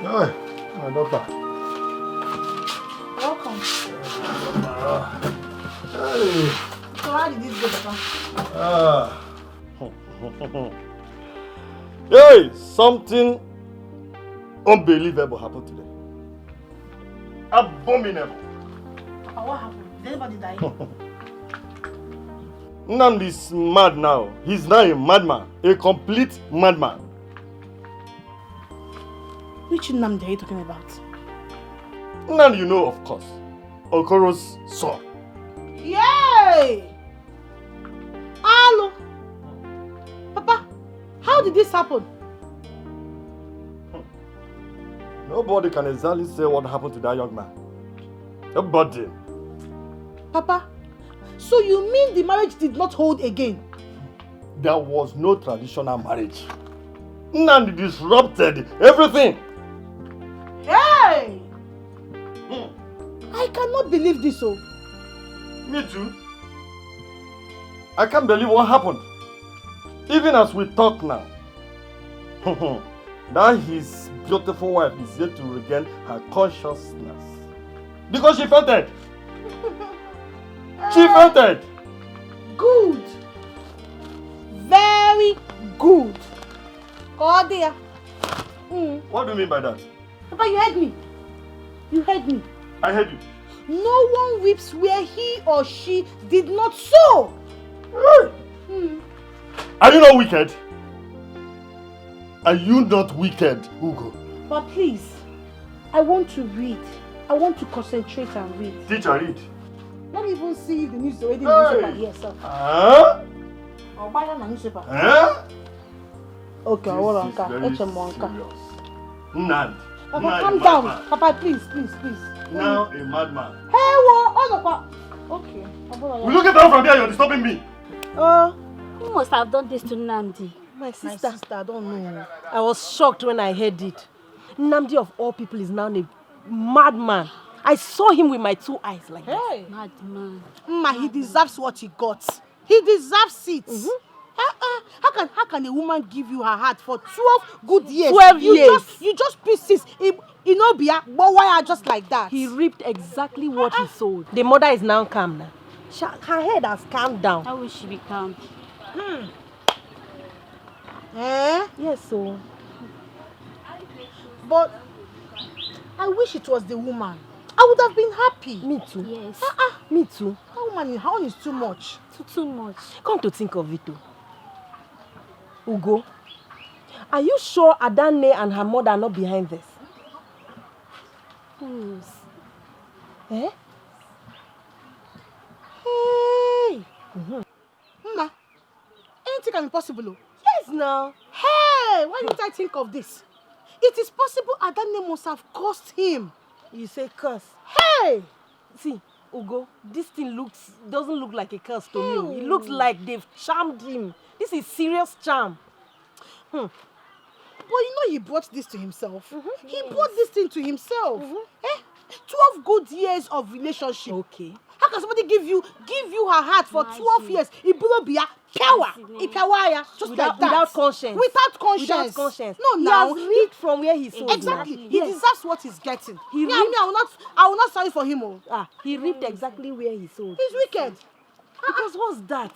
already. Hey, my daughter. Welcome. Hey. So how did this go, Papa? Hey, something unbelievable happened today. Abominable. Papa, what happened? Did anybody die? Nnamdi is mad now. He's now a madman. A complete madman. Which Nnamdi are you talking about? Nnamdi, you know, of course. Okoro's son. Yay! Hello. Papa, how did this happen? Nobody can exactly say what happened to that young man. Nobody. Papa, so you mean the marriage did not hold again? There was no traditional marriage. Nnamdi disrupted everything. Hey! I cannot believe this, oh. Me too. I can't believe what happened. Even as we talk now, that his beautiful wife is yet to regain her consciousness. Because she fainted. She fainted. Good. Very good. Oh dear. What do you mean by that? Papa, you heard me. You heard me. I heard you. No one weeps where he or she did not sow. Are you not wicked? Are you not wicked, Hugo? But please, I want to read. I want to concentrate and read. Teacher, read. Let me even see if the news is already in the newspaper here, sir. I'll buy that newspaper. Okay, hold on, Nnamdi. Papa, calm down. Papa, please. Now a madman. Hey, what? Okay. Will you get down from there? You're disturbing me. Who must have done this to Nnamdi? My sister, I don't know. I was shocked when I heard it. Nnamdi of all people is now a madman. I saw him with my 2 eyes like that. Madman. He deserves what he got. He deserves it. How can a woman give you her heart for 12 good years? 12 years. You just pieces. But why are just like that? He reaped exactly what he sowed. The mother is now calm now. Her head has calmed down. How will she be calm? Yes, so. But I wish it was the woman. I would have been happy. Me too. Yes. Me too. That woman, her own is too much. Too much. Come to think of it, Ugo, are you sure Adani and her mother are not behind this? Who knows? Hey! Mama, anything can be possible. Yes, now. Hey! Why didn't I think of this? It is possible Adani must have cursed him. You say curse. Hey! See, Ugo, this thing doesn't look like a curse to me. It looks like they've charmed him. This is serious charm. But you know he brought this to himself. He brought this thing to himself. 12 good years of relationship. Okay. How can somebody give you her heart for 12 years? Just Without, like that. without conscience. Without conscience. Without conscience. No, he now. has reaped from where he sowed. Exactly. Now. He deserves what he's getting. I will not sorry for him. He reaped exactly where he sowed. He's wicked. Because what's that?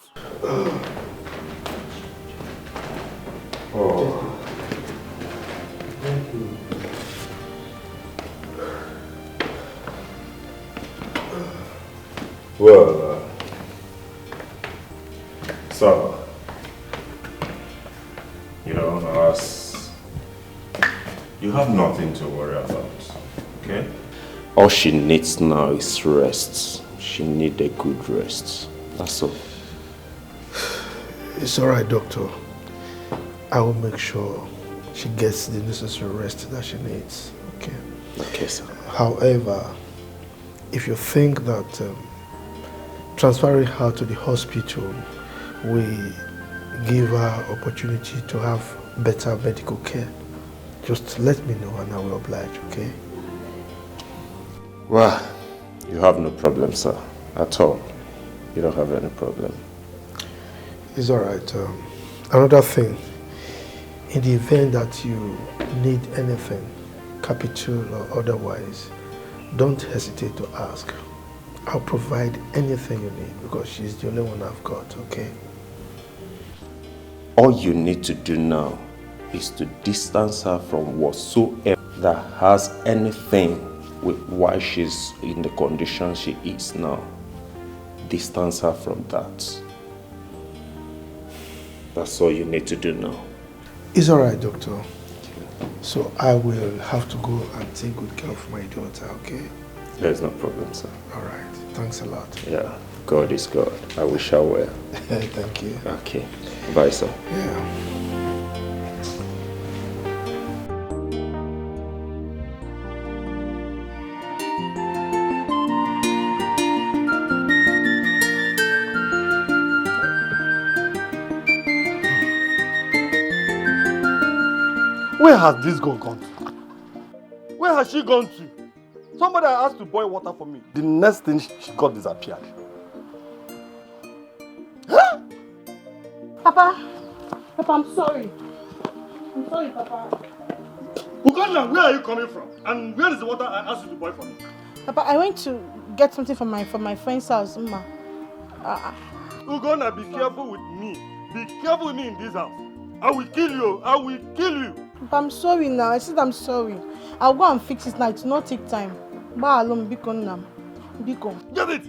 Thank you. Well, so, as you have nothing to worry about, okay? All she needs now is rest. She needs a good rest. That's all. It's all right, doctor. I will make sure she gets the necessary rest that she needs, okay? Okay, sir. However, if you think that transferring her to the hospital will give her opportunity to have better medical care, just let me know and I will oblige, okay? Well, you have no problem, sir, at all. You don't have any problem. It's all right. Another thing, in the event that you need anything, capital or otherwise, don't hesitate to ask. I'll provide anything you need because she's the only one I've got, okay? All you need to do now is to distance her from whatsoever that has anything with why she's in the condition she is now. Distance her from that. That's all you need to do now. It's all right, doctor. So I will have to go and take good care of my daughter, okay? There's no problem, sir. All right. Thanks a lot. Yeah, God is God. I wish her well. Thank you. Okay. Bye, sir. Yeah. Where has this girl gone to? Where has she gone to? Somebody asked to boil water for me. The next thing she got disappeared. Huh? Papa, I'm sorry. I'm sorry, Papa. Uganda, where are you coming from? And where is the water I asked you to boil for me? Papa, I went to get something from my friend's house, Mma. Uganda, be careful with me. Be careful with me in this house. I will kill you. I will kill you. Papa, I'm sorry now. I said I'm sorry. I'll go and fix it now. It will not take time. Ba alone, Biko Nnam. Biko. Get it!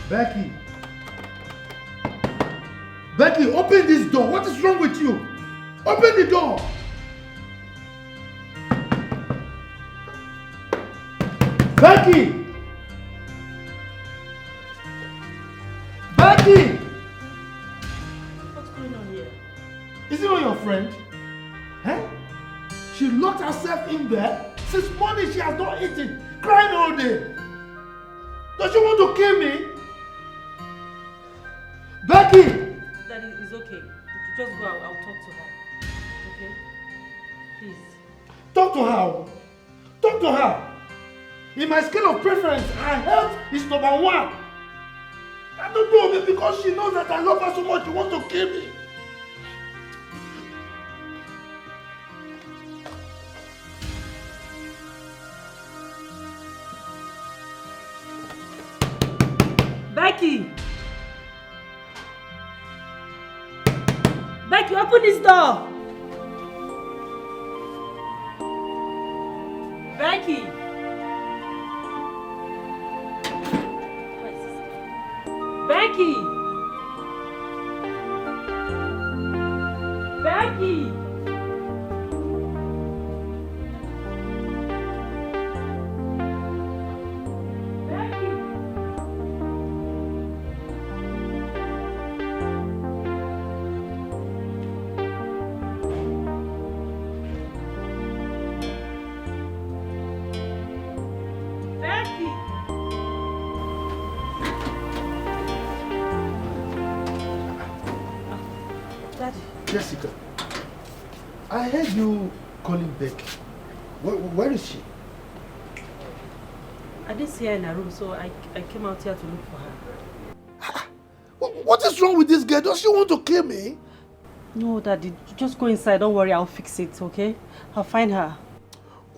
Becky! Becky, open this door. What is wrong with you? Open the door. Becky! Becky! What's going on here? Is it not your friend? Huh? She locked herself in there. Since morning she has not eaten. Crying all day. Does she want to kill me? Becky! Daddy, it's okay. You just go. I'll talk to her. Okay? Please. Talk to her. Talk to her. In my scale of preference, her health is number one. I don't know, because she knows that I love her so much, she wants to kill me. Becky! Becky, open this door! Becky! Becky! Becky! Jessica, I heard you calling Becky. Where is she? I didn't see her in her room, so I came out here to look for her. What is wrong with this girl? Does she want to kill me? No, Daddy, just go inside. Don't worry, I'll fix it, okay? I'll find her.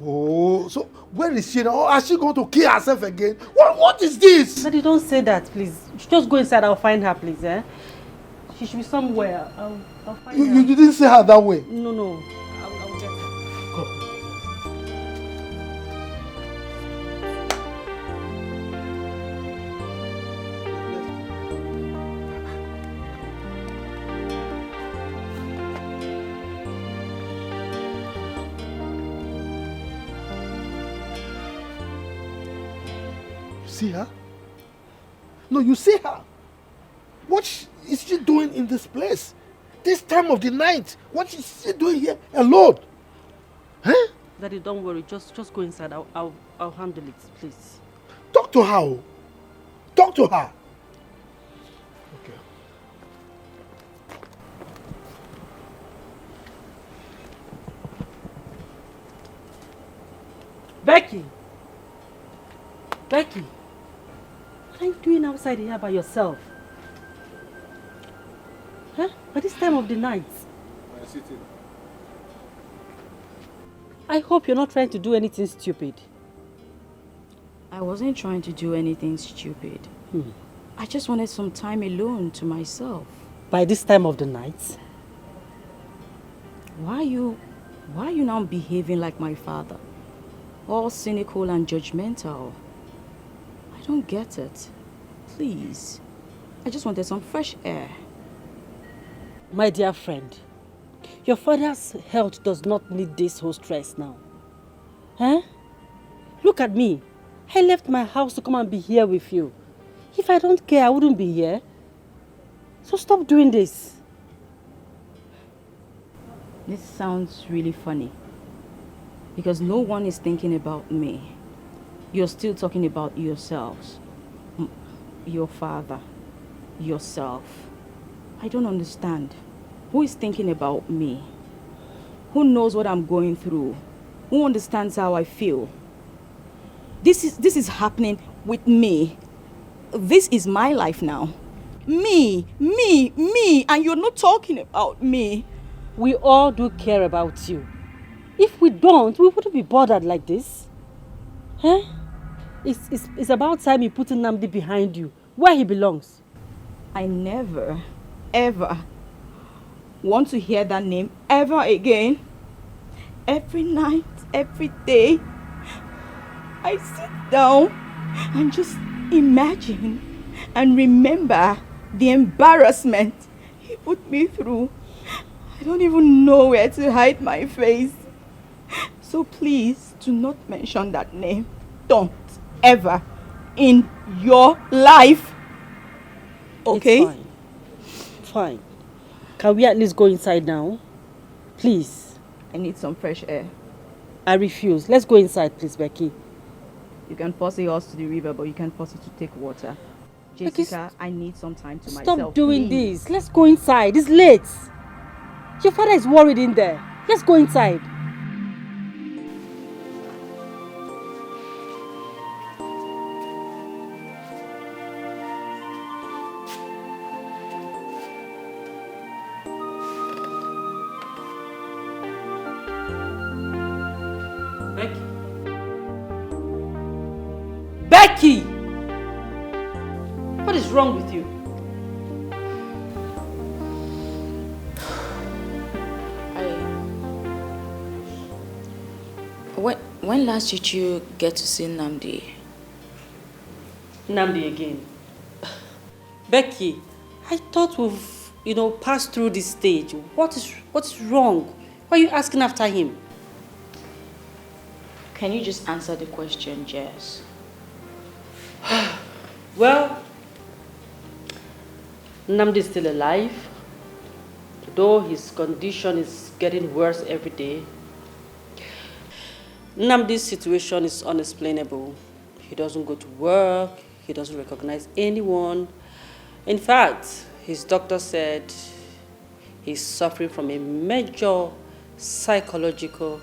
Oh, so where is she now? Is she going to kill herself again? What is this? Daddy, don't say that, please. Just go inside. I'll find her, please, eh? She should be somewhere. I'll find her. You didn't say her that way? No. I'll get her. Come. You see her? No, you see her. What is she doing in this place? This time of the night? What is she doing here alone? Huh? Daddy, don't worry. Just go inside. I'll handle it, please. Talk to her. Talk to her. Okay. Becky! Becky, what are you doing outside here by yourself? Huh? At this time of the night? I'm sitting. I hope you're not trying to do anything stupid. I wasn't trying to do anything stupid. I just wanted some time alone to myself. By this time of the night? Why are you now behaving like my father? All cynical and judgmental. I don't get it. Please. I just wanted some fresh air. My dear friend, your father's health does not need this whole stress now. Huh? Look at me. I left my house to come and be here with you. If I don't care, I wouldn't be here. So stop doing this. This sounds really funny. Because no one is thinking about me. You're still talking about yourselves. Your father. Yourself. I don't understand. Who is thinking about me? Who knows what I'm going through? Who understands how I feel? This is happening with me. This is my life now. Me, and you're not talking about me. We all do care about you. If we don't, we wouldn't be bothered like this. Huh? It's about time you put Nnamdi behind you, where he belongs. I never, ever want to hear that name ever again. Every night, every day, I sit down and just imagine and remember the embarrassment he put me through. I don't even know where to hide my face. So please do not mention that name. Don't ever in your life. Okay? It's fine. Fine. Can we at least go inside now? Please. I need some fresh air. I refuse. Let's go inside, please, Becky. You can force a horse to the river, but you can't force it to take water. Jessica, I need some time to myself. Stop doing please. this. Let's go inside. It's late. Your father is worried in there. Let's go inside. Becky! What is wrong with you? When last did you get to see Nnamdi? Nnamdi again. Becky, I thought we've, passed through this stage. What's wrong? Why are you asking after him? Can you just answer the question, Jess? Well, Nnamdi is still alive, though his condition is getting worse every day. Nnamdi's situation is unexplainable. He doesn't go to work, he doesn't recognize anyone. In fact, his doctor said he's suffering from a major psychological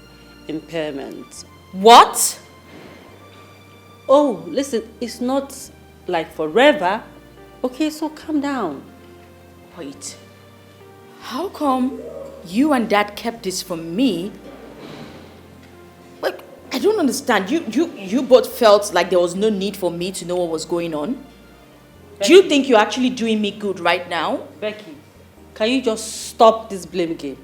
impairment. What? Oh, listen, it's not like forever. Okay, so calm down. Wait. How come you and Dad kept this from me? Like, I don't understand. You both felt like there was no need for me to know what was going on? Becky, do you think you're actually doing me good right now? Becky, can you just stop this blame game?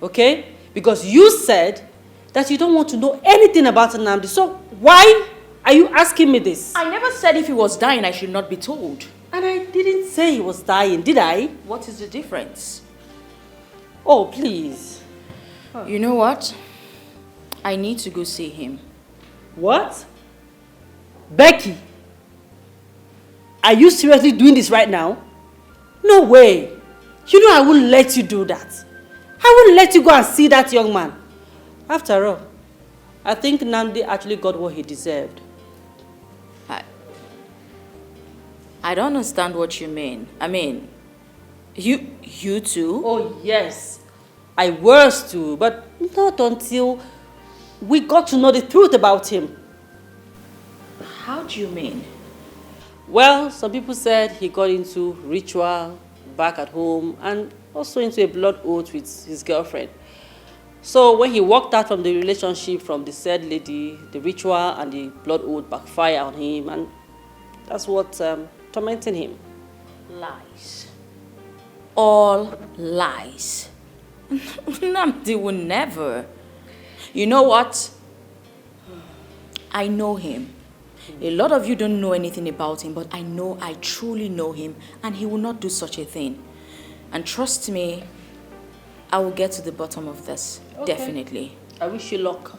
Okay? Because you said that you don't want to know anything about Nnamdi. So why are you asking me this? I never said if he was dying, I should not be told. And I didn't say he was dying, did I? What is the difference? Oh, please. You know what? I need to go see him. What? Becky? Are you seriously doing this right now? No way. You know I wouldn't let you do that. I wouldn't let you go and see that young man. After all, I think Nnamdi actually got what he deserved. I don't understand what you mean. I mean, you too? Oh, yes. I was too, but not until we got to know the truth about him. How do you mean? Well, some people said he got into ritual back at home and also into a blood oath with his girlfriend. So when he walked out from the relationship from the said lady, the ritual and the blood oath backfire on him, and that's what tormenting him. Lies. All lies. Nnamdi will never. You know what? I know him. A lot of you don't know anything about him, but I truly know him, and he will not do such a thing. And trust me, I will get to the bottom of this. Okay. Definitely. I wish you luck.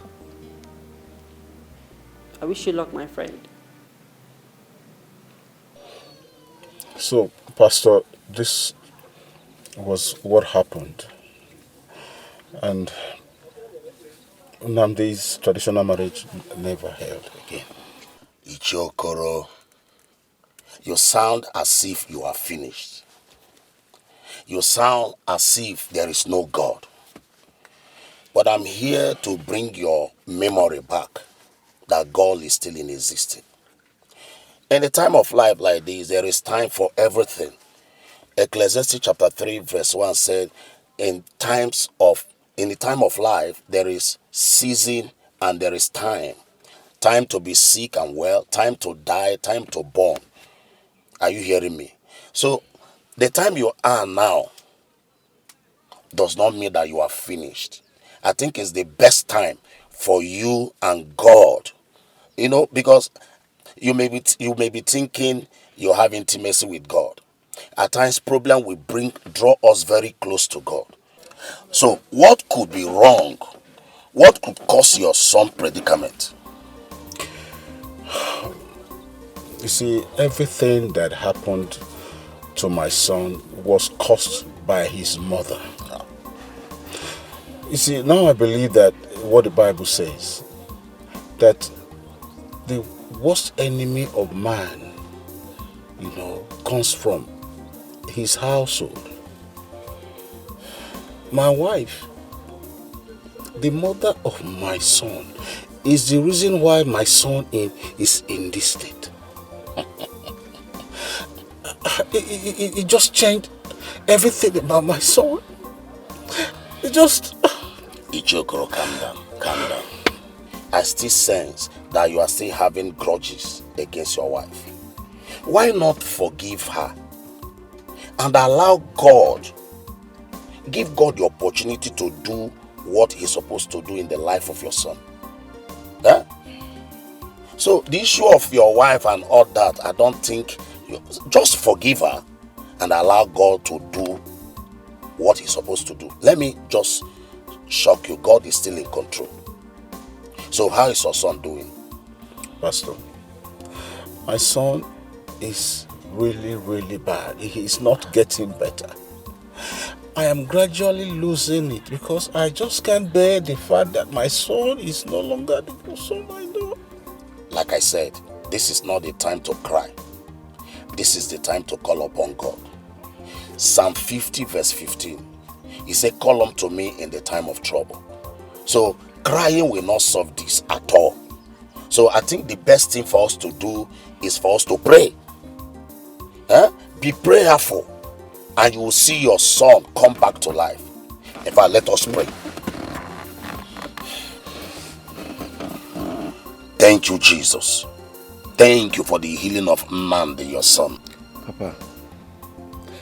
I wish you luck, my friend. So, Pastor, this was what happened. And Nnamdi's traditional marriage never held again. Ichokoro, you sound as if you are finished. You sound as if there is no God. But I'm here to bring your memory back that God is still in existence. In a time of life like this, there is time for everything. Ecclesiastes chapter 3 verse 1 said, in the time of life, there is season and there is time. Time to be sick and well, time to die, time to born. Are you hearing me? So, the time you are now does not mean that you are finished. I think it's the best time for you and God. You know, because you may be thinking you have intimacy with God. At times, problem will draw us very close to God. So, what could be wrong? What could cause your son predicament? You see, everything that happened to my son was caused by his mother. You see, now I believe that what the Bible says, that the worst enemy of man, comes from his household. My wife, the mother of my son, is the reason why my son is in this state. It just changed everything about my son. It just... Ichokoro, calm down. I still sense that you are still having grudges against your wife. Why not forgive her and allow God, give God the opportunity to do what he's supposed to do in the life of your son? So the issue of your wife and all that, I don't think, just forgive her and allow God to do what he's supposed to do. Let me just shock you, God is still in control. So how is your son doing? Pastor, my son is really, really bad. He is not getting better. I am gradually losing it because I just can't bear the fact that my son is no longer the son I know. Like I said, this is not the time to cry. This is the time to call upon God. Psalm 50 verse 15. He said, call unto me in the time of trouble. So crying will not solve this at all. So I think the best thing for us to do is for us to pray. Be prayerful and you will see your son come back to life. In fact, let us pray. Thank you, Jesus. Thank you for the healing of Nnamdi, your son. Papa,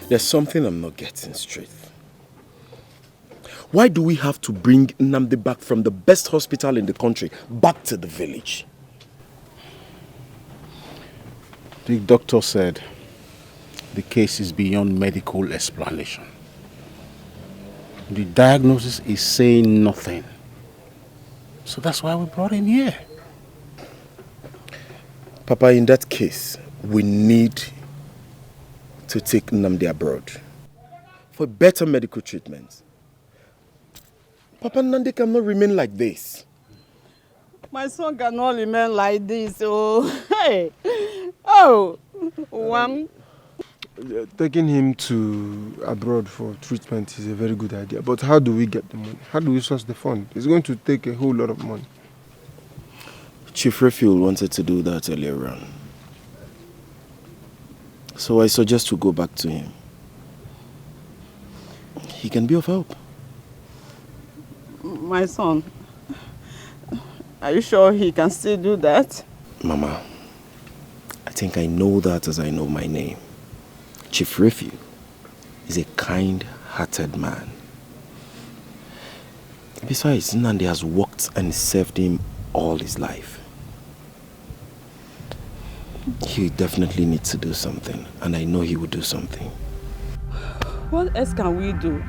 there's something I'm not getting straight. Why do we have to bring Nnamdi back from the best hospital in the country back to the village? The doctor said the case is beyond medical explanation. The diagnosis is saying nothing. So that's why we brought him here. Papa, in that case, we need to take Nnamdi abroad for better medical treatment. Papa, Nnamdi cannot remain like this. My son cannot remain like this. Oh, hey. Oh, one. Taking him to abroad for treatment is a very good idea. But how do we get the money? How do we source the fund? It's going to take a whole lot of money. Chief Refuel wanted to do that earlier on. So I suggest we go back to him. He can be of help. My son, are you sure he can still do that? Mama, I think I know that as I know my name. Chief Refuel is a kind-hearted man. Besides, Nnamdi has worked and served him all his life. He definitely needs to do something, and I know he will do something. What else can we do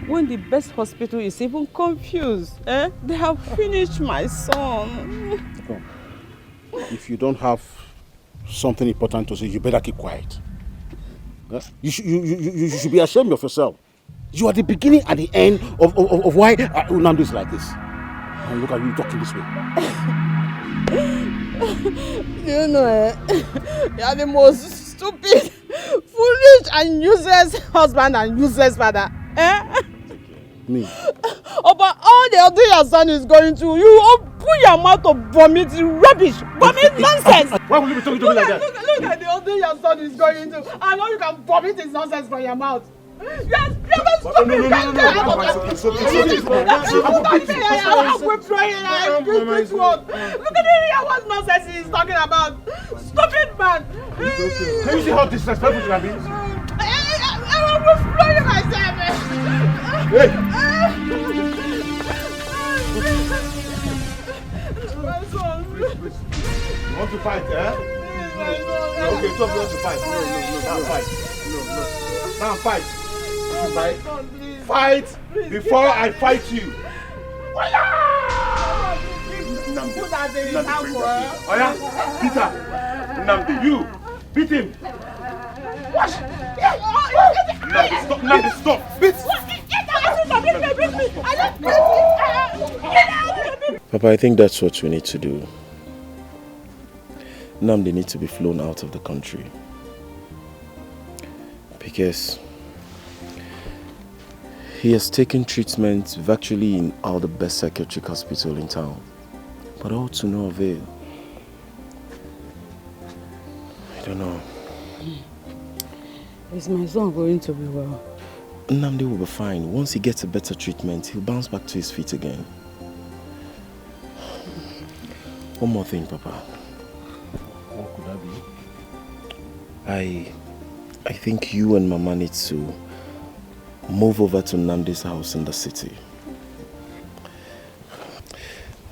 when the best hospital is even confused? Eh? They have finished my son. Come. If you don't have something important to say, you better keep quiet. You should be ashamed of yourself. You are the beginning and the end of why Nnamdi is like this. And look at you talking this way. You know, you are the most stupid, foolish and useless husband and useless father. Eh? Me? About all the other your son is going through, you open your mouth to vomit rubbish, vomit nonsense. Why will you be talking to me like that? Look at the other your son is going through. I know you can vomit his nonsense from your mouth. Yes, you're not stupid. No. Look at what nonsense he's talking about. Stupid man. Can you see how disrespectful you can be? I will throw you myself. Hey! My son. You want to fight, eh? Okay, so you want to fight. No. Fight. Now fight. Fight. Fight before I fight you. Nnamdi, Peter, Nnamdi, you beat him. What? Nnamdi, stop. Beat. Papa, I think that's what we need to do. Nnamdi needs to be flown out of the country. Because he has taken treatment virtually in all the best psychiatric hospitals in town. But all to no avail. I don't know. Is my son going to be well? Nnamdi will be fine. Once he gets a better treatment, he'll bounce back to his feet again. One more thing, Papa. What could that be? I think you and Mama need to move over to Nnamdi's house in the city.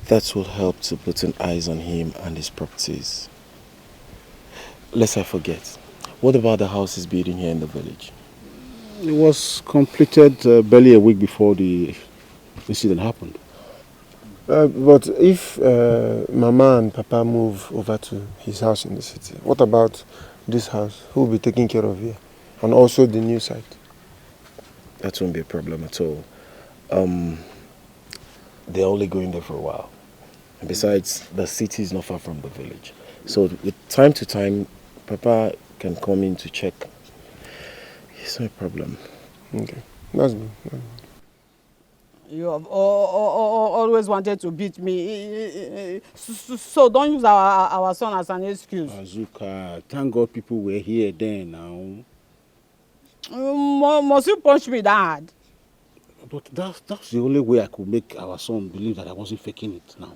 That will help to put an eyes on him and his properties. Lest I forget, what about the house he's building here in the village? It was completed barely a week before the incident happened. But if Mama and Papa move over to his house in the city, what about this house? Who will be taking care of here? And also the new site? That won't be a problem at all. They're only going there for a while. And besides, the city is not far from the village. So with time to time, Papa can come in to check. It's no problem. Okay, that's good. You have always wanted to beat me, so don't use our son as an excuse. Azuka, thank God people were here then now. Must you punch me that hard? But that's the only way I could make our son believe that I wasn't faking it now.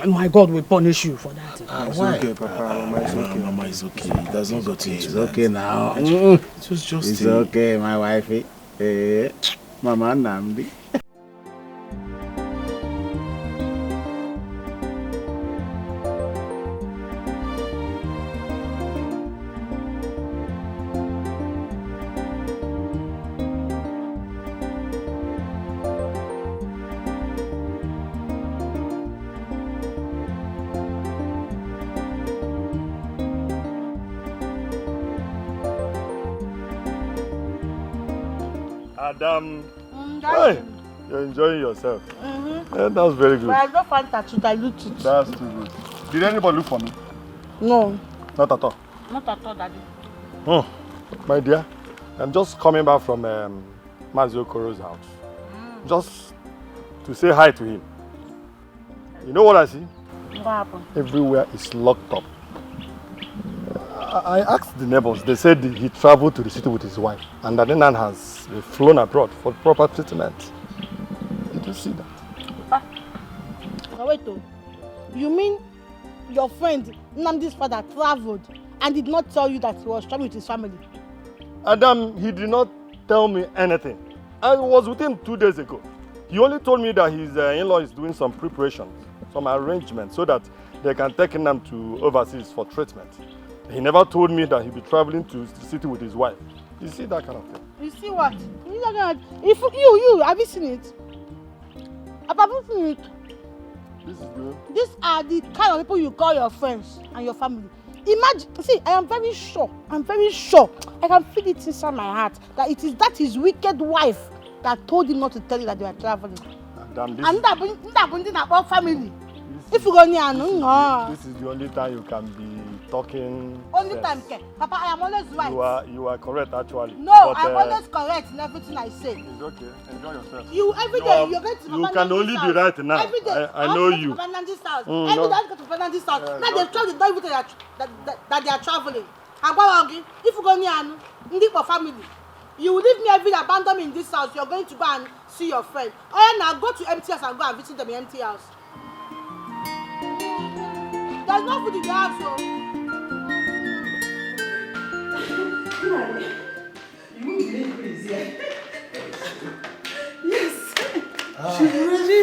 And my God will punish you for that. It's okay, Papa. Mama is okay. It does not go to It's okay now. It was just It's okay, my wifey. Mama Nnamdi. Adam, hey, you're enjoying yourself. Yeah, that's very good. But I don't find that to dilute it. That's too good. Did anybody look for me? No. Not at all. Not at all, Daddy. Oh, my dear, I'm just coming back from WAZICO's house. Just to say hi to him. You know what I see? What happened? Everywhere is locked up. I asked the neighbors. They said he traveled to the city with his wife, and that Nnamdi has flown abroad for proper treatment. Did you see that? Now wait, you mean your friend Nnamdi's father traveled and did not tell you that he was traveling with his family? Adam, he did not tell me anything. I was with him 2 days ago. He only told me that his in-law is doing some preparations, some arrangements, so that they can take him to overseas for treatment. He never told me that he'll be traveling to the city with his wife. You see that kind of thing? You see what? If you, have you seen it? Have you seen it? This is good. These are the kind of people you call your friends and your family. Imagine, see, I am very sure, I can feel it inside my heart that it is his wicked wife that told him not to tell you that they are traveling. Damn, this And that family. If you go near, no. This is the only time you can be talking. Only sense. time, Papa, I am always right. You are correct actually. No, but, I'm always correct in everything I say. It's okay. Enjoy yourself. Every day you're going to You can only be right now. Every day. I know you. Every day I No. go to Fernandes' house. Now they've told the devil that they are traveling. And if you go near Ndipo family, you will leave me every day, abandon me in this house. You're going to go and see your friend. Oh, now go to empty house and go and visit them in empty house. There's no food in the house, so. You won't believe who is here. Yes. She's really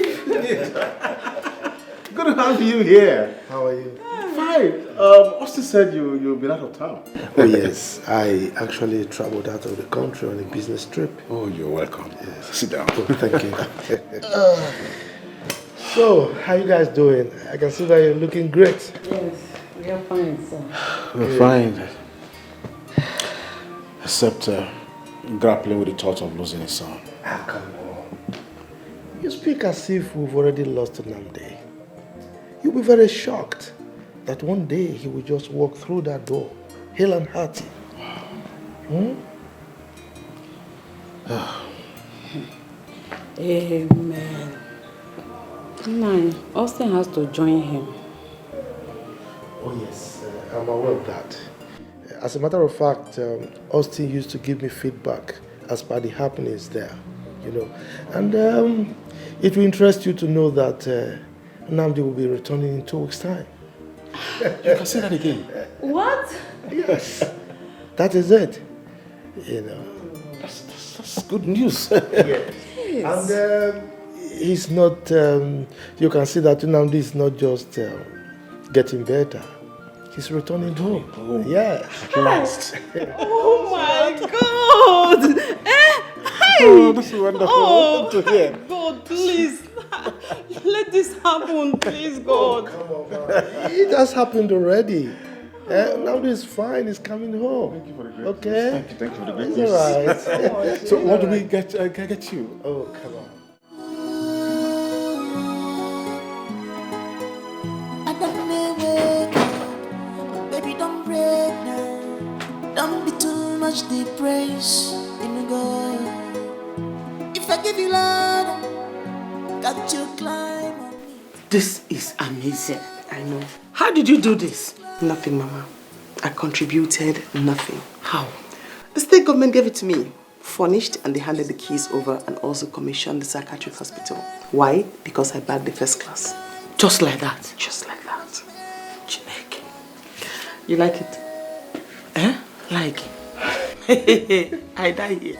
Good to have you here. How are you? Fine. Austin said you've been out of town. Oh yes, I actually traveled out of the country on a business trip. Oh, you're welcome. Yes. Sit down. Oh, thank you. So, how you guys doing? I can see that you're looking great. Yes, we are fine, sir. We're fine. Except grappling with the thought of losing his son. Ah, come on. You speak as if we've already lost Nnamdi. You'll be very shocked that one day he will just walk through that door, hale and hearty. Amen. No, Austin has to join him. Oh yes, I'm aware of that. As a matter of fact, Austin used to give me feedback as per the happenings there, you know. And it will interest you to know that Nnamdi will be returning in 2 weeks' time. You can say that again. What? Yes, that is it. You know. That's good news. Yes. And he's not, you can see that Nnamdi is not just getting better. He's returning home. Oh, yeah. at last. Oh my God! Oh, this is wonderful to hear. God, please. Let this happen, please, God. Come on, man. It has happened already. Now he's fine. He's coming home. Thank you for the great Okay. news. Thank you for the great It's news. all right. So what do we get you? Oh, come on. Baby, don't break now. Don't be too much the praise in God. If I give you love, got you climb. This is amazing. I know. How did you do this? Nothing, Mama. I contributed nothing. How? The state government gave it to me, furnished, and they handed the keys over and also commissioned the psychiatric hospital. Why? Because I bagged the first class. Just like that? Just like that. Chineke. You like it? Eh? Like? I die here.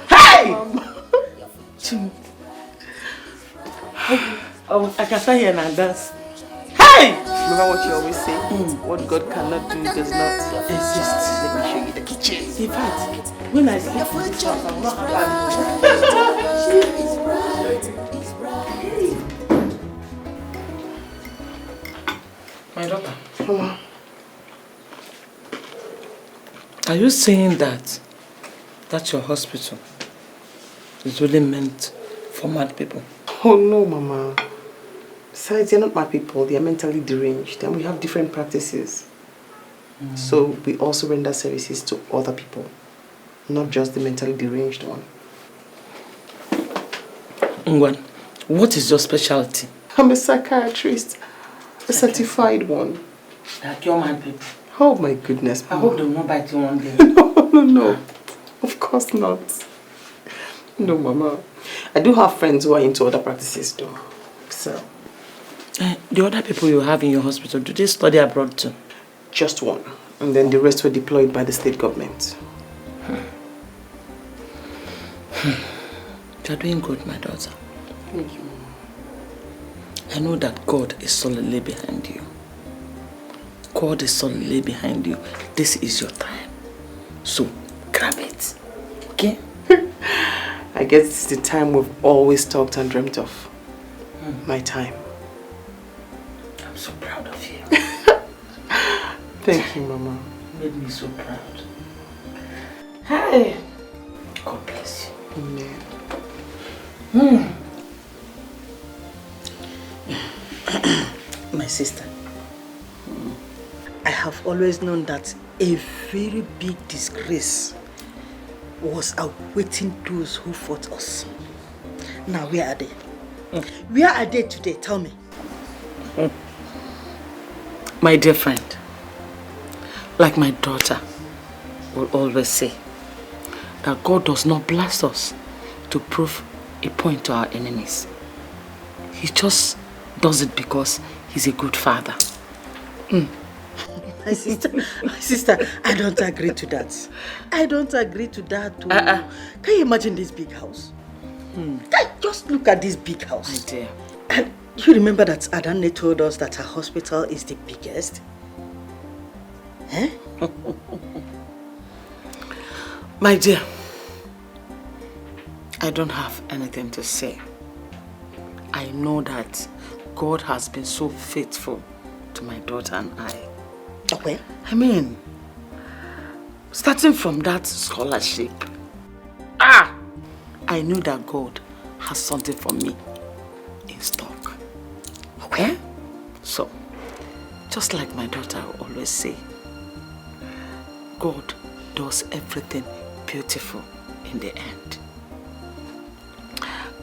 Hey! Chim. I can start here and dance. Hey! Remember what you always say? What God cannot do does not exist. Let me show you the kitchen. In fact, when I sleep in this house, I will not have My daughter. Mama. Are you saying that your hospital is really meant for mad people? Oh no, Mama. Besides, they're not my people. They are mentally deranged and we have different practices. So we also render services to other people, not just the mentally deranged one. Ngwan, what is your specialty? I'm a psychiatrist. A certified one. Like your man people. Oh my goodness, I Mama. hope they will not bite you one day. No. Of course not. No, Mama. I do have friends who are into other practices though. So. The other people you have in your hospital, do they study abroad too? Just one. And then the rest were deployed by the state government. You're doing good, my daughter. Thank you. I know that God is solidly behind you. God is solidly behind you. This is your time. So, grab it. Okay? I guess it's the time we've always talked and dreamt of. My time. I'm so proud of you. Thank you, Mama. You made me so proud. Hi. God bless you. Amen. My sister, I have always known that a very big disgrace was awaiting those who fought us. Now, where are they? Where are they today? Tell me. My dear friend, like my daughter will always say, that God does not bless us to prove a point to our enemies. He just does it because he's a good father. My sister, I don't agree to that. I don't agree to that too. Can you imagine this big house? Just look at this big house. My dear. And you remember that Adani told us that her hospital is the biggest? Eh? My dear, I don't have anything to say. I know that God has been so faithful to my daughter and I. Okay. I mean, starting from that scholarship, I knew that God has something for me in stock. Okay? So, just like my daughter will always say, God does everything beautiful in the end.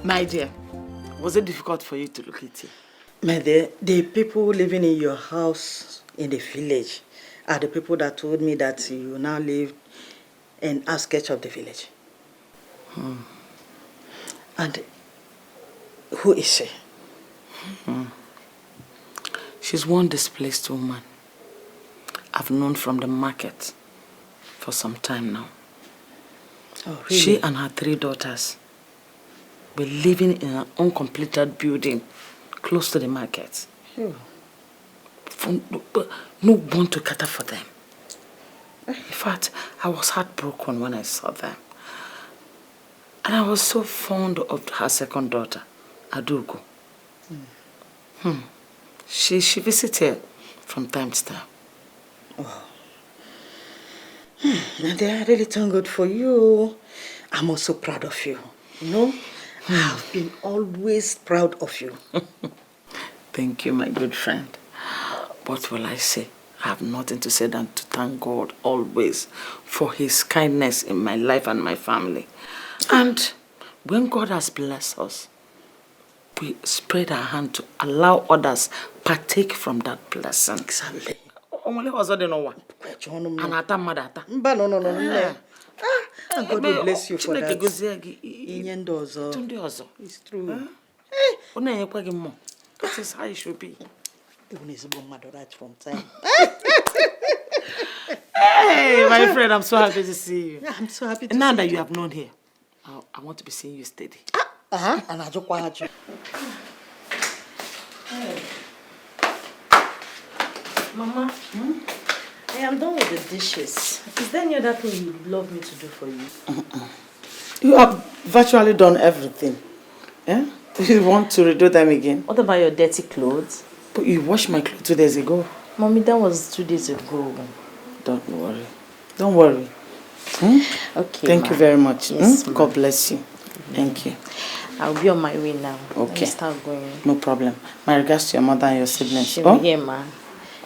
My dear, was it difficult for you to look at it? My dear, the people living in your house in the village are the people that told me that you now live in outskirts of the village. And who is she? She's one displaced woman I've known from the market for some time now. Oh, really? She and her 3 daughters were living in an uncompleted building close to the market. No one to cater for them. In fact, I was heartbroken when I saw them. And I was so fond of her second daughter, Adugo. She visits here from time to time. Wow. I really thank God for you. I'm also proud of you. You know, I've been always proud of you. Thank you, my good friend. What will I say? I have nothing to say than to thank God always for his kindness in my life and my family. And when God has blessed us, we spread our hand to allow others partake from that blessing. Exactly. Only was the no one. And ata madata. No. And God will bless you for that. It's true. That is how it should be. Right from time. Hey, my friend, I'm so happy to see you. Yeah, I'm so happy to see you. Now that you have known here, I want to be seeing you steady. And I just want you. Mama, I am done with the dishes. Is there any other thing you'd love me to do for you? You have virtually done everything. Yeah? You want to redo them again? What about your dirty clothes? But you washed my clothes 2 days ago. Mommy, that was 2 days ago. Don't worry. Don't worry. Okay. Thank you very much. Yes, God bless you. Thank you. I'll be on my way now. Okay. Start going. No problem. My regards to your mother and your siblings. She will hear, ma.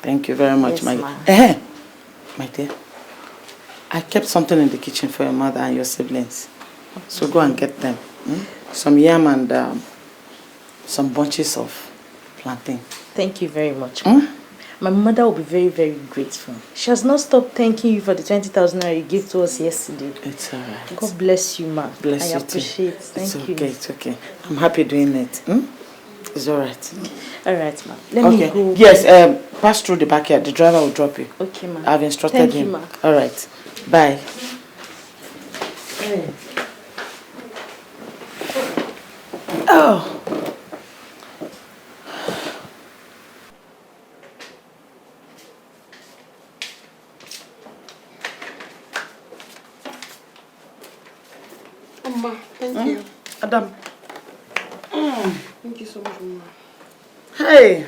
Thank you very much, Yes, ma. My dear. I kept something in the kitchen for your mother and your siblings. So go and get them. Some yam and some bunches of plantain. Thank you very much, ma. My mother will be very, very grateful. She has not stopped thanking you for the 20,000 naira you gave to us yesterday. It's alright. God bless you, ma. Bless you I appreciate it. It's Thank you. okay, it's okay. I'm happy doing it. It's alright. Alright, ma. Let me go. Yes, pass through the backyard. The driver will drop you. Okay, ma. I've instructed Thank him. you, ma. Alright. Bye. Hey. Oh. Mama, thank you. Adam. Thank you so much, Mama. Hey.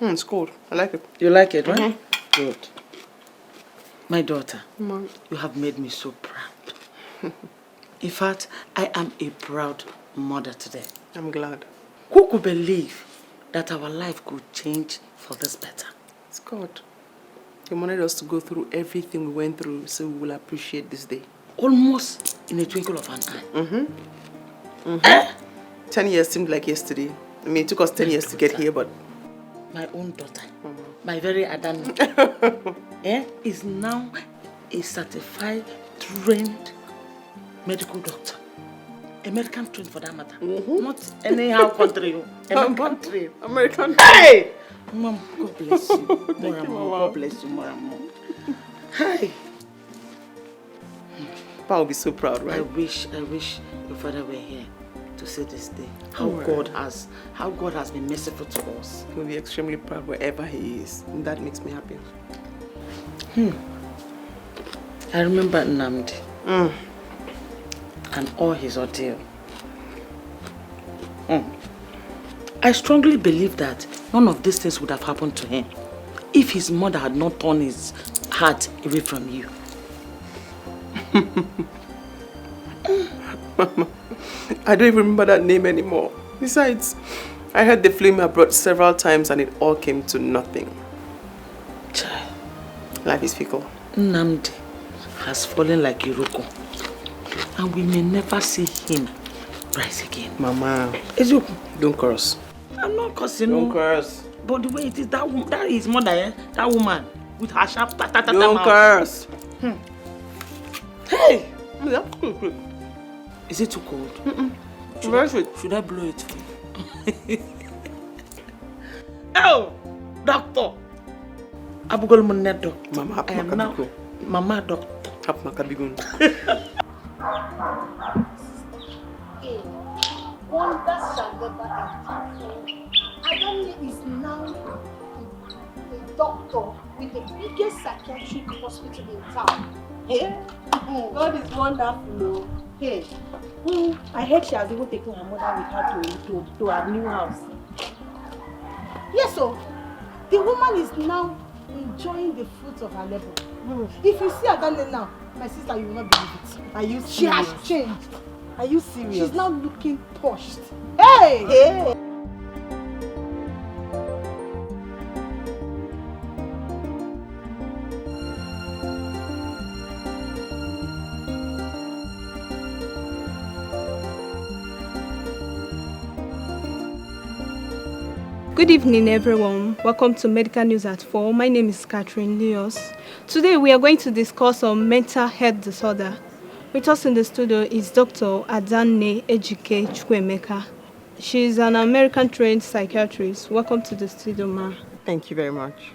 It's cold. I like it. You like it, right? Good. My daughter, Mama. you have made me so proud. In fact, I am a proud mother today. I'm glad. Who could believe that our life could change for this better? It's God. He wanted us to go through everything we went through so we will appreciate this day. Almost in a twinkle of an eye. 10 years seemed like yesterday. I mean, it took us 10 years to get here, but... My own daughter, my very Adani, is now a certified, trained medical doctor. American trained for that matter. Not anyhow country. Country. American. Hey! Mom, God bless you. Thank you, Mama. God bless you, more and more. Hi. Papa will be so proud, right? I wish your father were here to see this day. How God has been merciful to us. He'll be extremely proud wherever he is. And that makes me happy. I remember Nnamdi. And all his ordeal. I strongly believe that none of these things would have happened to him if his mother had not torn his heart away from you. Mama, I don't even remember that name anymore. Besides, I heard the flame abroad several times and it all came to nothing. Child. Life is fickle. Nnamdi has fallen like Iroko. And we may never see him rise again. Mama, don't curse. I'm not cursing. Don't curse. But the way it is, that is mother, that woman with her sharp Don't curse. Hey! Is it too cold? Should I blow it for you? Oh! Doctor! Abugol Monedo. Mama, I am now Mama Doctor. Wonders shall never end. Adani is now a doctor with the biggest psychiatric hospital in town. Hey? God is wonderful. Hey, I heard she has even taken her mother with her to her new house. Yes, so the woman is now enjoying the fruits of her labor. If you see Adani now, my sister, you will not believe it. Are you serious? She has changed. Are you serious? She's now looking pushed. Hey! Hey! Good evening, everyone. Welcome to Medical News at 4. My name is Catherine Leos. Today we are going to discuss on mental health disorder. With us in the studio is Dr. Adani Ejike Chukwemeka. She is an American-trained psychiatrist. Welcome to the studio, ma'am. Thank you very much.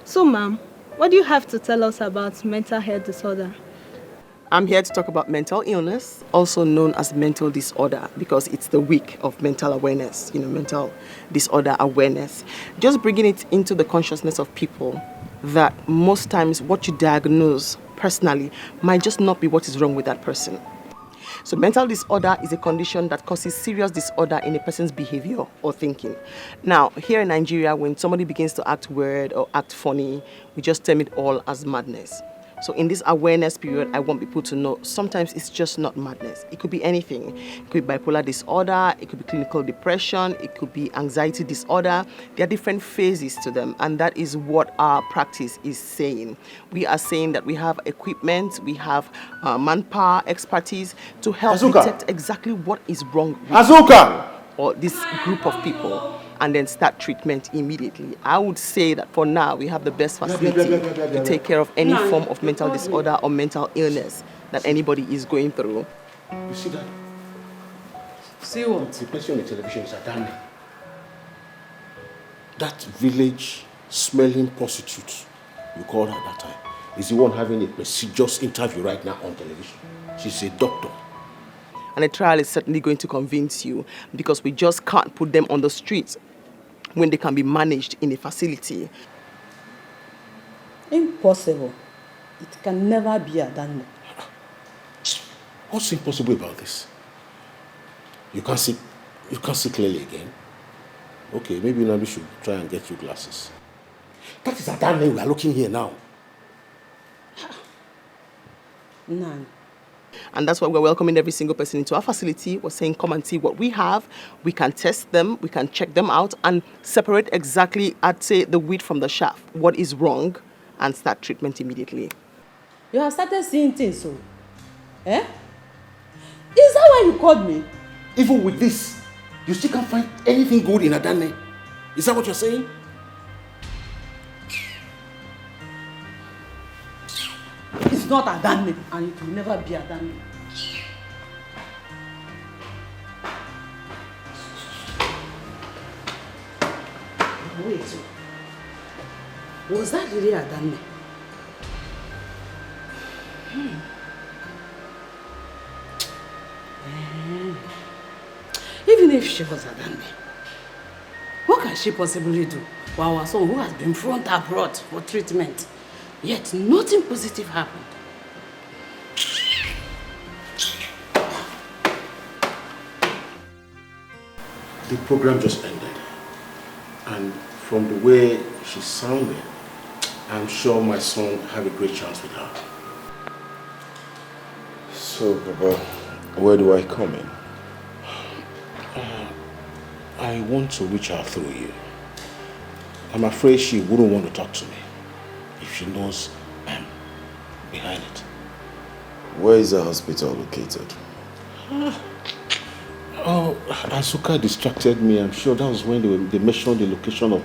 So, ma'am, what do you have to tell us about mental health disorder? I'm here to talk about mental illness, also known as mental disorder, because it's the week of mental awareness, mental disorder awareness. Just bringing it into the consciousness of people that most times what you diagnose personally might just not be what is wrong with that person. So mental disorder is a condition that causes serious disorder in a person's behavior or thinking. Now, here in Nigeria, when somebody begins to act weird or act funny, we just term it all as madness. So in this awareness period, I want people to know sometimes it's just not madness. It could be anything. It could be bipolar disorder, it could be clinical depression, it could be anxiety disorder. There are different phases to them, and that is what our practice is saying. We are saying that we have equipment, we have manpower, expertise to help detect exactly what is wrong with or this group of people, and then start treatment immediately. I would say that for now, we have the best facility to take care of any form of mental disorder or mental illness that anybody is going through. You see that? See what? The person on the television is Adani. That village smelling prostitute, you called her that time, is the one having a prestigious interview right now on television. She's a doctor. And a trial is certainly going to convince you, because we just can't put them on the streets when they can be managed in a facility. Impossible. It can never be Adani. What's impossible about this? You can't see clearly again. Okay, maybe Nnamdi should try and get you glasses. That is Adani we are looking here now. None. And that's why we're welcoming every single person into our facility. We're saying, come and see what we have. We can test them, we can check them out, and separate exactly, I'd say, the wheat from the chaff, what is wrong, and start treatment immediately. You have started seeing things, so. Eh? Is that why you called me? Even with this, you still can't find anything good in Adani. Is that what you're saying? It's not Adani, and it will never be Adani. Wait. Was that really Adani? Even if she was Adani, what can she possibly do for our son who has been flown abroad for treatment? Yet nothing positive happened. The program just ended. And from the way she sounded, I'm sure my son had a great chance with her. So, Papa, where do I come in? I want to reach out through you. I'm afraid she wouldn't want to talk to me if she knows I'm behind it. Where is the hospital located? Oh, Asuka distracted me. I'm sure that was when they mentioned the location of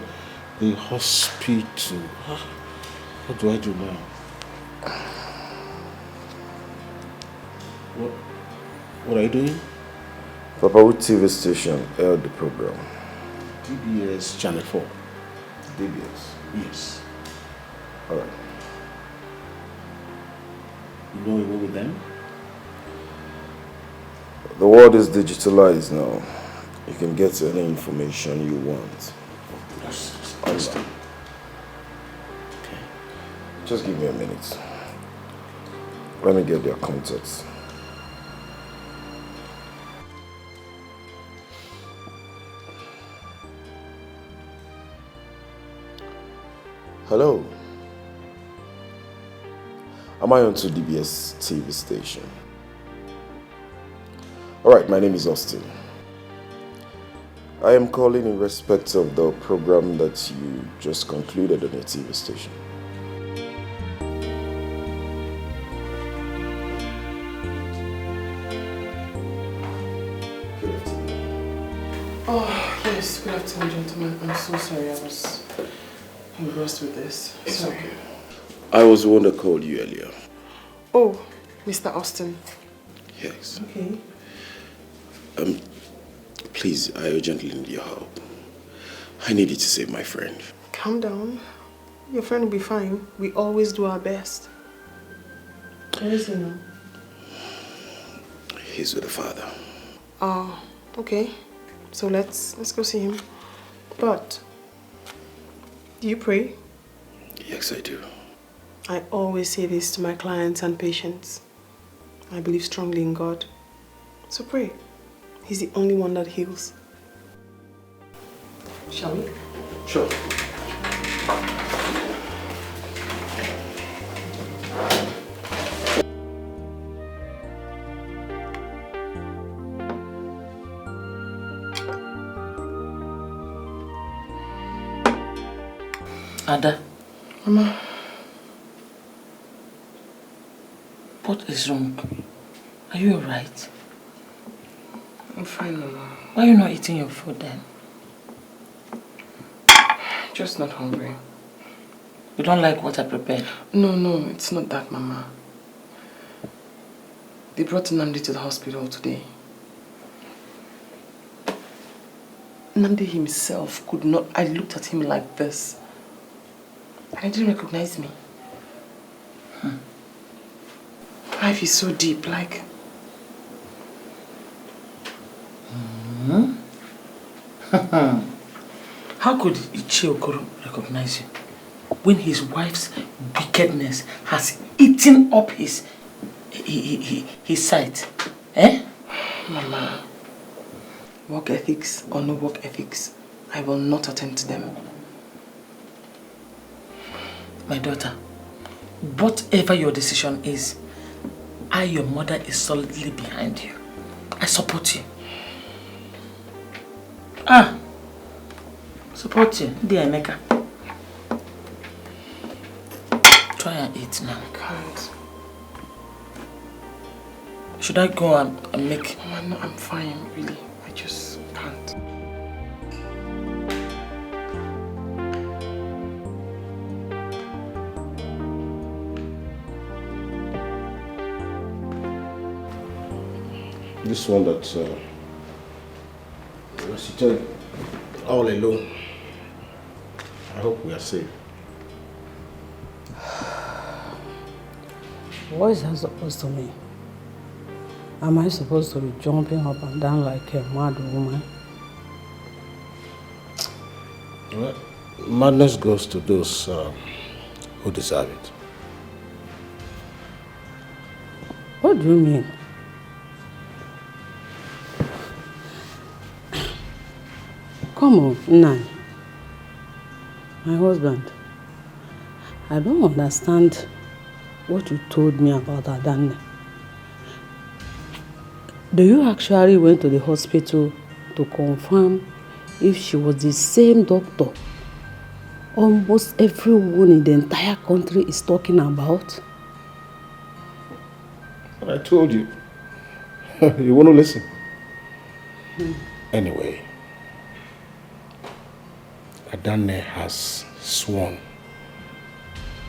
the hospital. What do I do now? What are you doing? Papa, what TV station aired the program? DBS Channel 4. DBS? Yes. Alright. You know what with them? The world is digitalized now. You can get any information you want. That's understand. Okay. Just give me a minute. Let me get their contacts. Hello. Am I on to DBS TV station? Alright, my name is Austin. I am calling in respect of the program that you just concluded on your TV station. Oh, yes, good afternoon, gentlemen. I'm so sorry, I was engrossed with this. It's okay. I was the one that called you earlier. Oh, Mr. Austin. Yes. Okay. Please, I urgently need your help. I need you to save my friend. Calm down. Your friend will be fine. We always do our best. Where is he now? He's with the father. Oh, okay. So let's go see him. But, do you pray? Yes, I do. I always say this to my clients and patients. I believe strongly in God. So pray. He's the only one that heals. Shall we? Sure. Ada. Mama. What is wrong? Are you alright? I'm fine, Mama. Why are you not eating your food then? Just not hungry. You don't like what I prepared? No, it's not that, Mama. They brought Nnamdi to the hospital today. Nnamdi himself could not... I looked at him like this. And he didn't recognize me. Life is so deep, like... How could Ichiokoro recognize you when his wife's wickedness has eaten up his sight? Eh? Mama, work ethics or no work ethics, I will not attend to them. My daughter, whatever your decision is, I, your mother, is solidly behind you. I support you. Support you, dear Emeka. Try and eat now. I can't. Should I go and make... Mama, no, I'm fine, really. I just can't. This one that was seated all alone. I hope we are safe. What is that supposed to mean? Am I supposed to be jumping up and down like a mad woman? Well, madness goes to those who deserve it. What do you mean? Come on, Nnamdi. My husband. I don't understand what you told me about Adani. Do you actually went to the hospital to confirm if she was the same doctor almost everyone in the entire country is talking about? I told you. You want to listen? Anyway, Adani has sworn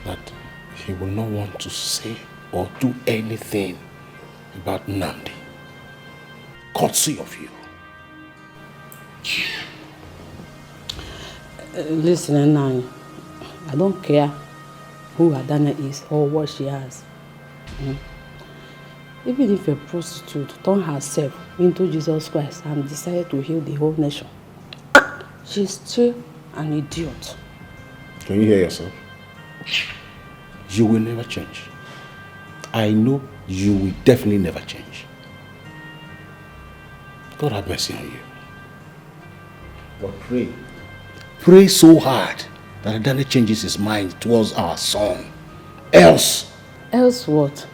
that he will not want to say or do anything about Nnamdi. Courtesy of you. Listen, Nnamdi, I don't care who Adani is or what she has. Even if a prostitute turned herself into Jesus Christ and decided to heal the whole nation, she's still an idiot. Can you hear yourself? You will never change. I know you will definitely never change. God have mercy on you. But pray. Pray so hard that Adani changes his mind towards our son. Else what?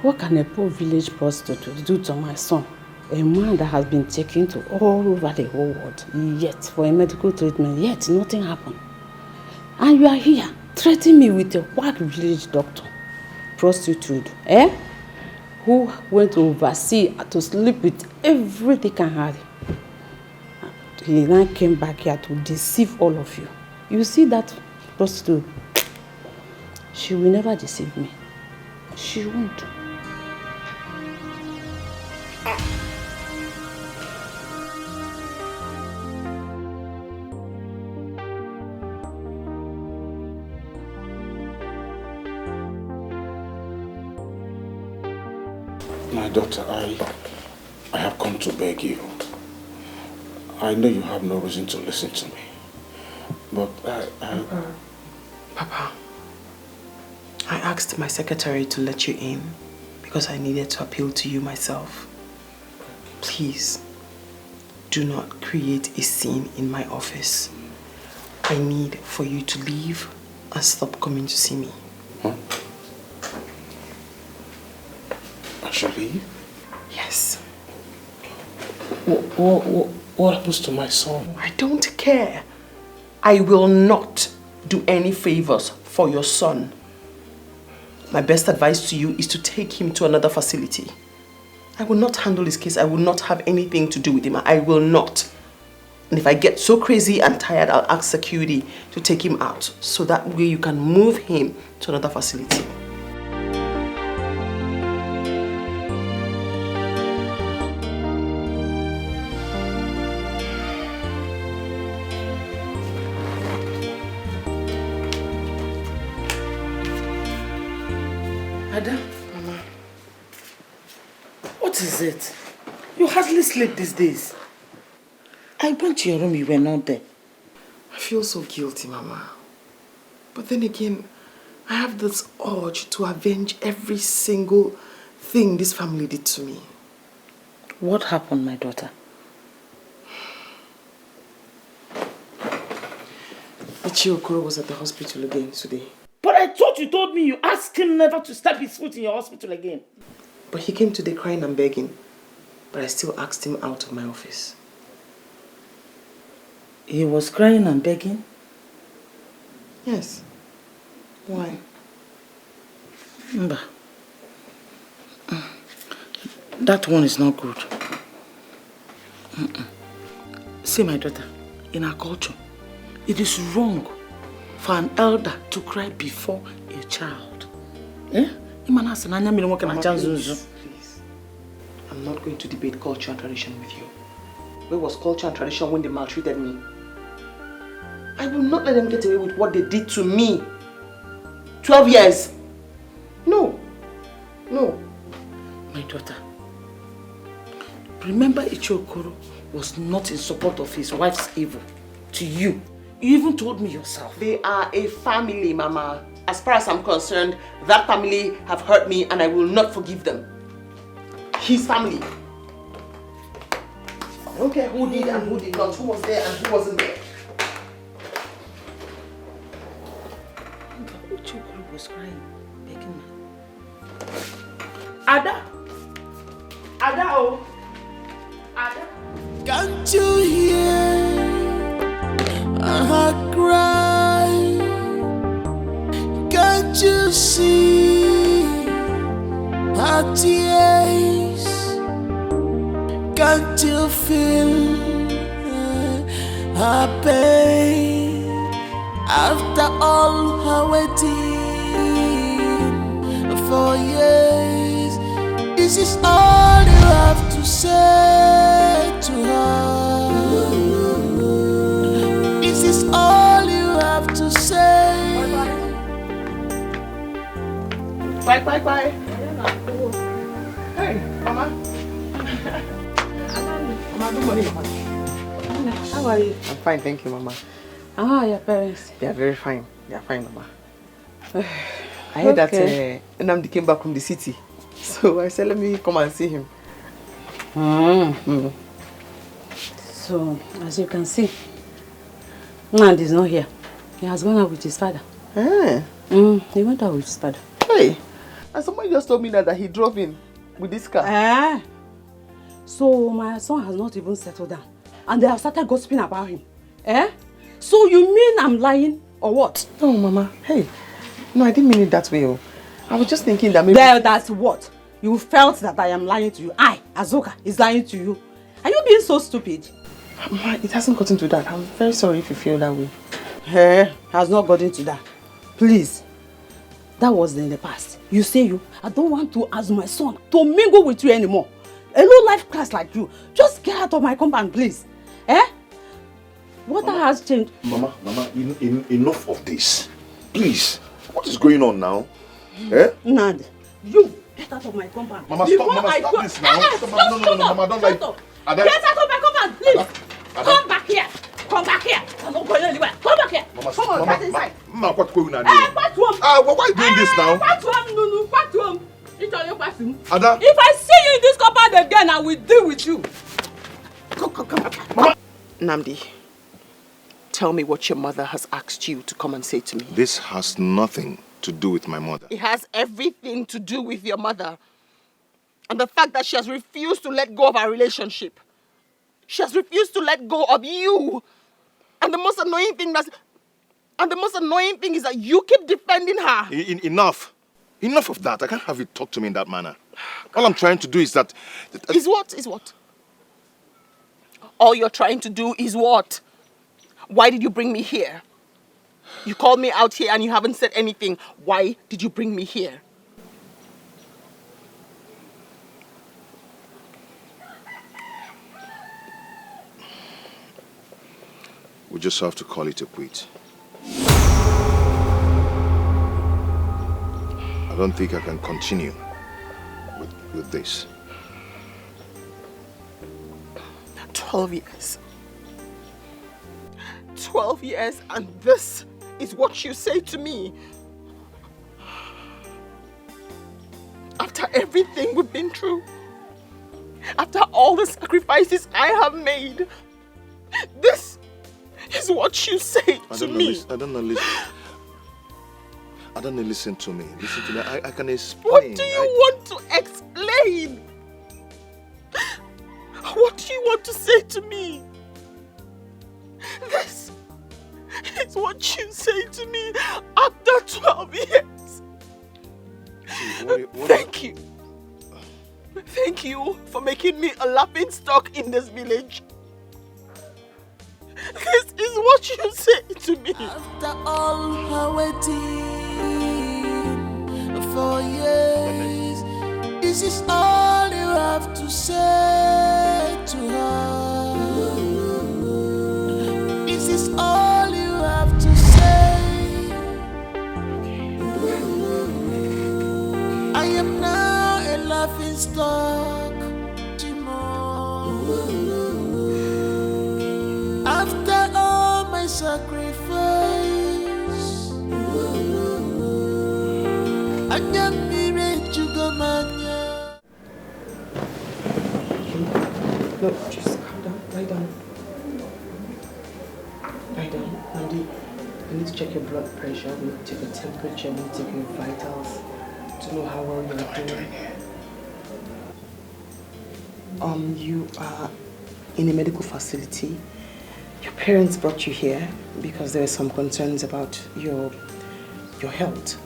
What can a poor village prostitute do to my son? A man that has been taken to all over the whole world, yet for a medical treatment, yet nothing happened. And you are here, threatening me with a whack village doctor, prostitute, who went to oversee to sleep with everything can have. He now came back here to deceive all of you. You see that prostitute? She will never deceive me. She won't. my daughter, I have come to beg you. I know you have no reason to listen to me, but Papa, I asked my secretary to let you in because I needed to appeal to you myself. Please, do not create a scene in my office. I need for you to leave and stop coming to see me. Huh? I shall leave? Yes. What happens to my son? I don't care. I will not do any favors for your son, my best advice to you is to take him to another facility. I will not handle his case. I will not have anything to do with him. I will not. And if I get so crazy and tired, I'll ask security to take him out. So that way you can move him to another facility. Ada, Mama, what is it? You hardly sleep these days. I went to your room, you were not there. I feel so guilty, Mama. But then again, I have this urge to avenge every single thing this family did to me. What happened, my daughter? Ichiokoro was at the hospital again today. But I thought you told me you asked him never to step his foot in your hospital again. But he came today crying and begging. But I still asked him out of my office. He was crying and begging? Yes. Why? Mba. That one is not good. See, my daughter, in our culture, it is wrong for an elder to cry before a child. Eh? Mama, please. I'm not going to debate culture and tradition with you. Where was culture and tradition when they maltreated me? I will not let them get away with what they did to me. 12 years. No. No. My daughter, remember Ichiokoro was not in support of his wife's evil to you. You even told me yourself. They are a family, Mama. As far as I'm concerned, that family have hurt me and I will not forgive them. His family. I don't care who did and who did not, who was there and who wasn't there. Ichiokoro was crying, begging me. Ada! Ada, oh! Ada! Can't you hear her cry? Can't you see her tears? Can't you feel her pain? After all her waiting for years, this is all you have to say to her. This is all you have to say. Bye, bye, bye. Hey, Mama. Mama, good morning, Mama. How are you? I'm fine, thank you, Mama. How are your parents? They are very fine. They are fine, Mama. I heard that Nnamdi came back from the city. So I said, let me come and see him. So, as you can see, Nnamdi is not here. He has gone out with his father. He went out with his father. Hey, and somebody just told me that he drove in with this car. So my son has not even settled down. And they have started gossiping about him. So you mean I'm lying or what? No, Mama. Hey, no, I didn't mean it that way. Oh. I was just thinking that maybe... Well, that's what? You felt that I am lying to you. I, Azoka, is lying to you. Are you being so stupid? Mama, it hasn't gotten to that. I'm very sorry if you feel that way. Has not gotten to that. Please. That was in the past. You say you, I don't want to ask my son to mingle with you anymore. A low-life class like you. Just get out of my compound, please. What has changed? Mama, enough of this. Please. What is going on now? Nnamdi, you get out of my compound. Mama, stop this now. No, Mama, don't like... Get out of my compound, please. Come back here. Come back here. I'm not going anywhere. Come back here. Come on, get inside. Mama, what's going on here? Why are you doing this now? Ada? If I see you in this compound again, I will deal with you. Come back. Mama. Nnamdi, tell me what your mother has asked you to come and say to me. This has nothing to do with my mother. It has everything to do with your mother. And the fact that she has refused to let go of our relationship. She has refused to let go of you. And the most annoying thing And the most annoying thing is that you keep defending her. Enough. Enough of that. I can't have you talk to me in that manner. All I'm trying to do is that... Is what? Is what? All you're trying to do is what? Why did you bring me here? You called me out here and you haven't said anything. Why did you bring me here? We just have to call it a quit. I don't think I can continue with this. 12 years. 12 years and this is what you say to me. After everything we've been through. After all the sacrifices I have made. This is what you say to me. I don't know, listen to me. Listen to me. I can explain. What do you want to explain? What do you want to say to me? This is what you say to me after 12 years. Thank you. Thank you for making me a laughing stock in this village. This is what you say to me. After all her waiting for years, this is all you have to say to her. This is all you have to say. I am now a laughing stock, Timon. After all my sacrifice, I can't be ready to go mania. No, just calm down. Lie down. Lie down. Nnamdi, we need to check your blood pressure, we need to check your temperature, we need to check your vitals to know how well you're doing. You are in a medical facility. Your parents brought you here because there were some concerns about your health.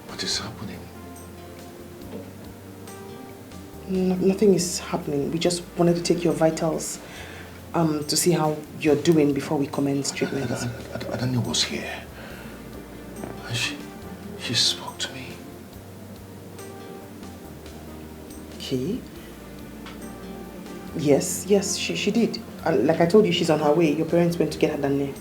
What is happening? Nothing is happening. We just wanted to take your vitals to see how you're doing before we commence treatment. Adani was here. And she spoke to me. Okay. Yes, she did. Like I told you, she's on her way. Your parents went to get Adani.